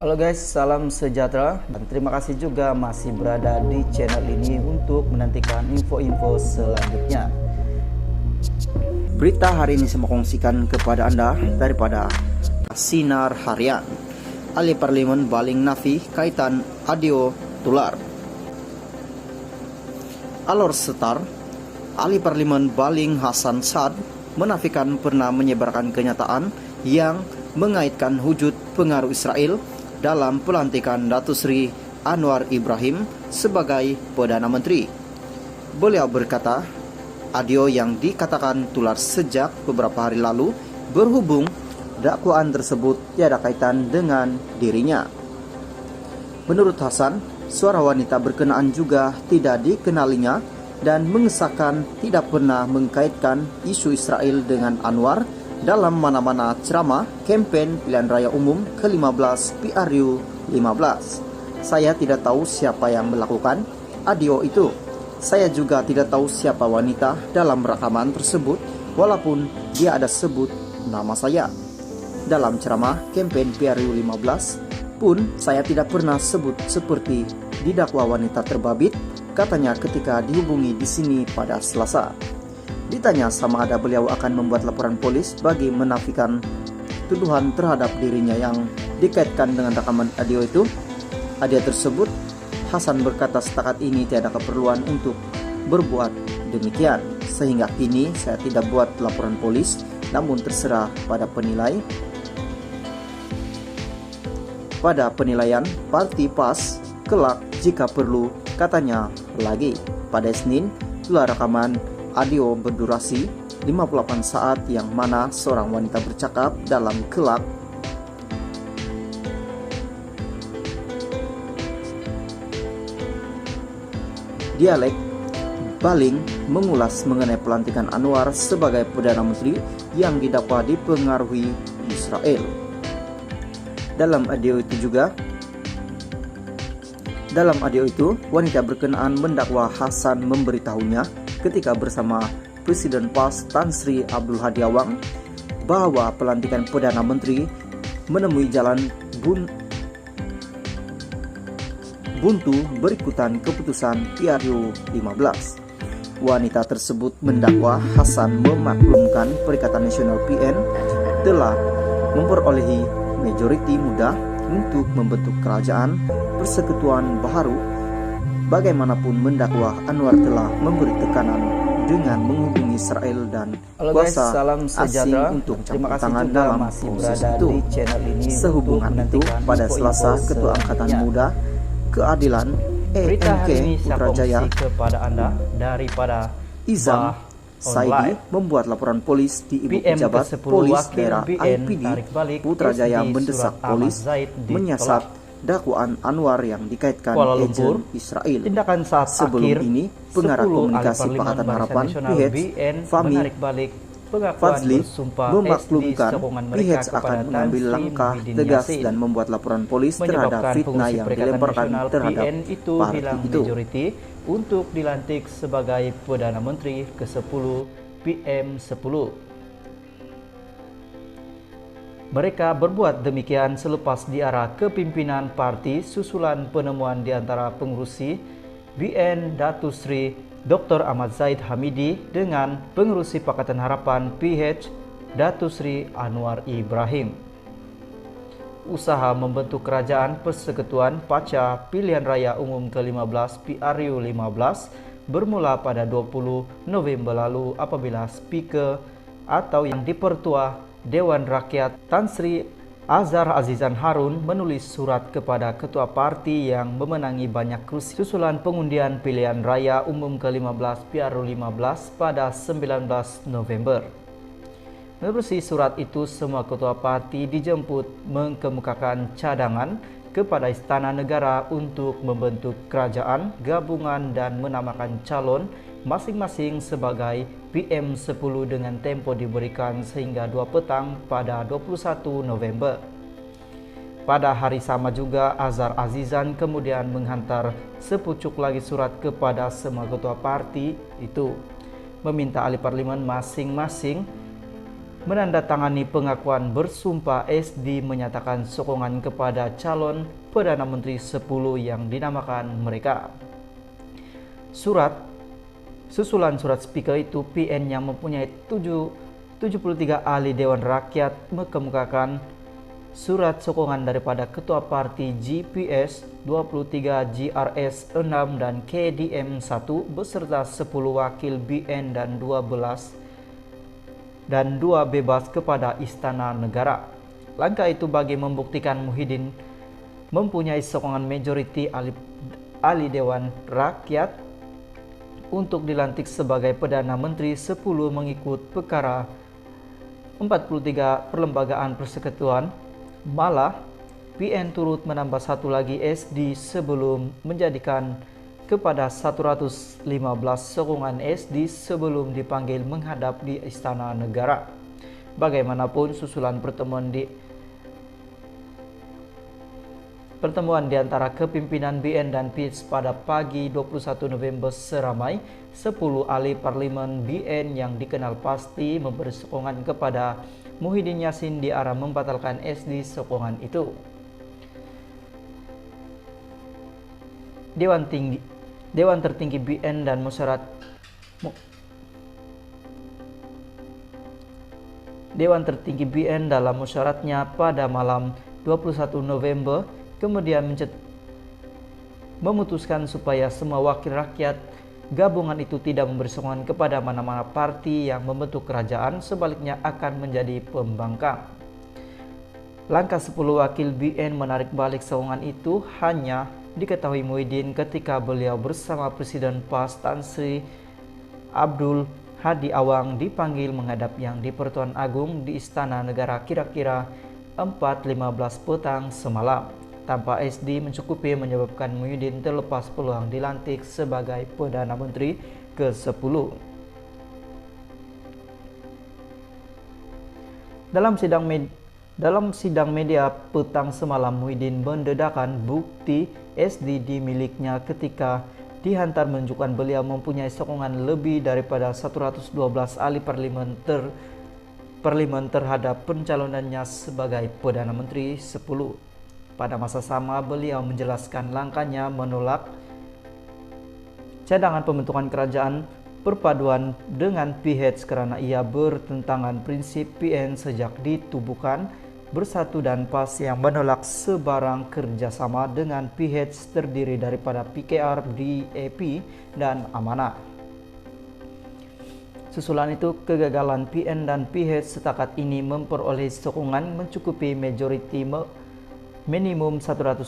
Halo guys, salam sejahtera dan terima kasih juga masih berada di channel ini untuk menantikan info-info selanjutnya. Berita hari ini saya mau kongsikan kepada Anda daripada Sinar Harian. Ahli Parlemen baling nafi kaitan Adio tular. Alor Setar, Ahli Parlemen baling Hasan Saad menafikan pernah menyebarkan kenyataan yang mengaitkan wujud pengaruh Israel dalam pelantikan Datuk Seri Anwar Ibrahim sebagai Perdana Menteri. Beliau berkata, Adio yang dikatakan tular sejak beberapa hari lalu berhubung dakwaan tersebut tiada kaitan dengan dirinya. Menurut Hasan, suara wanita berkenaan juga tidak dikenalinya dan mengesahkan tidak pernah mengkaitkan isu Israel dengan Anwar dalam mana-mana ceramah kempen pilihan raya umum ke-15 PRU 15. Saya tidak tahu siapa yang melakukan audio itu. Saya juga tidak tahu siapa wanita dalam rekaman tersebut walaupun dia ada sebut nama saya. Dalam ceramah kempen PRU 15 pun saya tidak pernah sebut seperti didakwa wanita terbabit, katanya ketika dihubungi di sini pada Selasa. Ditanya sama ada beliau akan membuat laporan polis bagi menafikan tuduhan terhadap dirinya yang dikaitkan dengan rekaman audio itu. Audio tersebut, Hasan berkata setakat ini tiada keperluan untuk berbuat demikian, sehingga kini saya tidak buat laporan polis, namun terserah pada penilaian parti PAS kelak jika perlu, katanya lagi. Pada Senin, tular rekaman audio berdurasi 58 saat yang mana seorang wanita bercakap dalam kelak dialek baling mengulas mengenai pelantikan Anwar sebagai Perdana Menteri yang didakwa dipengaruhi Israel. Dalam audio itu, wanita berkenaan mendakwa Hasan memberitahunya ketika bersama Presiden PAS Tan Sri Abdul Hadi Awang bahwa pelantikan Perdana Menteri menemui jalan buntu berikutan keputusan PRU 15. Wanita tersebut mendakwa Hasan memaklumkan Perikatan Nasional PN telah memperolehi majoriti mudah untuk membentuk kerajaan persekutuan baru. Bagaimanapun mendakwa Anwar telah memberi tekanan dengan menghubungi Israel dan kuasa asing untuk campur tangan dalam proses itu. Sehubungan itu, pada Selasa, Ketua Angkatan Muda Keadilan EMK Putrajaya Izam Saidi membuat laporan polis di Ibu Pejabat Polis Daerah IPD Putrajaya mendesak polis menyiasat dakwaan Anwar yang dikaitkan agen Israel. Sebelum ini, pengarah komunikasi Pakatan Harapan PH Fahmi Fadzli memaklumkan PH akan mengambil langkah tegas dan membuat laporan polis terhadap fitnah yang dilemparkan terhadap parti itu untuk dilantik sebagai Perdana Menteri ke-10 PM10. Mereka berbuat demikian selepas diarah kepimpinan parti susulan penemuan di antara pengurusi BN Datuk Sri Dr. Ahmad Zaid Hamidi dengan pengurusi Pakatan Harapan PH Datuk Sri Anwar Ibrahim. Usaha membentuk kerajaan persekutuan pasca pilihan raya umum ke-15 PRU 15 bermula pada 20 November lalu apabila Speaker atau yang dipertua Dewan Rakyat Tan Sri Azhar Azizan Harun menulis surat kepada ketua parti yang memenangi banyak kursi susulan pengundian pilihan raya umum ke-15 PRU 15 pada 19 November. Menerusi surat itu, semua ketua parti dijemput mengemukakan cadangan kepada Istana Negara untuk membentuk kerajaan gabungan dan menamakan calon masing-masing sebagai PM10 dengan tempo diberikan sehingga 2 petang pada 21 November. Pada hari sama juga, Azhar Azizan kemudian menghantar sepucuk lagi surat kepada semua ketua parti itu, meminta ahli parlemen masing-masing menandatangani pengakuan bersumpah. SD menyatakan sokongan kepada calon Perdana Menteri 10 yang dinamakan mereka. Susulan surat speaker itu, PN yang mempunyai 73 ahli Dewan Rakyat mengemukakan surat sokongan daripada Ketua Parti GPS 23, GRS 6 dan KDM 1 beserta 10 wakil BN dan 2 bebas kepada Istana Negara. Langkah itu bagi membuktikan Muhyiddin mempunyai sokongan majoriti ahli Dewan Rakyat untuk dilantik sebagai Perdana Menteri 10 mengikut perkara 43 Perlembagaan Persekutuan. Malah, PN turut menambah satu lagi SD sebelum menjadikan kepada 115 sokongan SD sebelum dipanggil menghadap di Istana Negara. Bagaimanapun, susulan pertemuan di antara kepimpinan BN dan PIS pada pagi 21 November seramai 10 ahli parlimen BN yang dikenal pasti memberi sokongan kepada Muhyiddin Yassin di arah membatalkan SD sokongan itu. Dewan Tertinggi BN dan Dewan Tertinggi BN dalam musyaratnya pada malam 21 November kemudian memutuskan supaya semua wakil rakyat gabungan itu tidak memberi sokongan kepada mana-mana parti yang membentuk kerajaan, sebaliknya akan menjadi pembangkang. Langkah 10 wakil BN menarik balik sokongan itu hanya diketahui Muhyiddin ketika beliau bersama Presiden PAS Tan Sri Abdul Hadi Awang dipanggil menghadap Yang di-Pertuan Agung di Istana Negara kira-kira 4.15 petang semalam. Tanpa SD mencukupi menyebabkan Muhyiddin terlepas peluang dilantik sebagai Perdana Menteri ke-10. Dalam sidang media petang semalam, Muhyiddin mendedahkan bukti SD di miliknya ketika dihantar menunjukkan beliau mempunyai sokongan lebih daripada 112 ahli parlimen terhadap pencalonannya sebagai Perdana Menteri 10. Pada masa sama, beliau menjelaskan langkahnya menolak cadangan pembentukan kerajaan perpaduan dengan PH karena ia bertentangan prinsip PN sejak ditubuhkan Bersatu dan PAS yang menolak sebarang kerjasama dengan PH terdiri daripada PKR, DAP, dan Amanah. Susulan itu, kegagalan PN dan PH setakat ini memperoleh sokongan mencukupi majoriti minimum 100